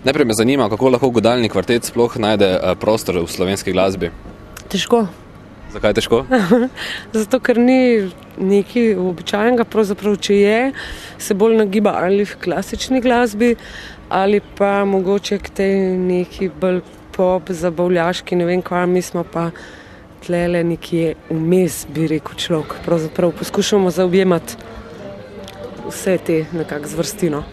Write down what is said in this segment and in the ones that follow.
Najprej me zanima, kako lahko godalni kvartet sploh najde prostor v slovenski glasbi. Težko. Zakaj težko? Zato, ker ni nekaj običajnega, pravzaprav če je, se bolj nagiba ali v klasični glasbi, ali pa mogoče k tej neki bolj pop, zabavljaški, ne vem kva, mi smo pa tlele nekje vmes, bi rekel človek. Pravzaprav poskušamo zaobjemati vse te nekako zvrstino.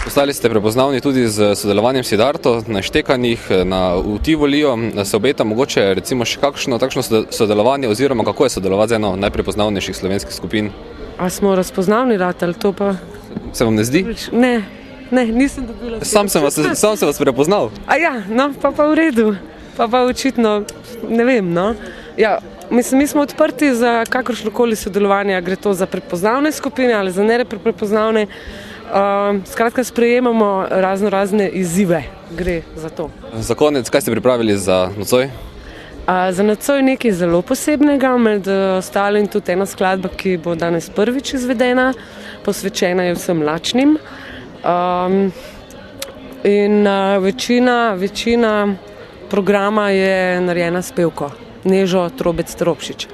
Postali ste prepoznavni tudi z sodelovanjem Siddharto na štekanjih, v Tivoliju. Se obeta mogoče recimo še kakšno takšno sodelovanje oziroma kako je sodelovati z eno najprepoznavnejših slovenskih skupin? A smo razpoznavni ratali, to pa? Se vam ne zdi? Ne, nisem dobila. Sam sem vas prepoznal. A ja, no, pa v redu. Pa očitno, ne vem, no. Ja, mislim, mi smo odprti za kakršnokoli sodelovanje, gre to za prepoznavne skupine ali za neprepoznavne. Skratka, sprejemamo razne izzive, gre za to. Za konec, kaj ste pripravili za nocoj? Za nocoj nekaj zelo posebnega, med ostalim tudi ena skladba, ki bo danes prvič izvedena, posvečena je vsem lačnim. In večina programa je narejena s pevko, Nežo Trobec Tropšič.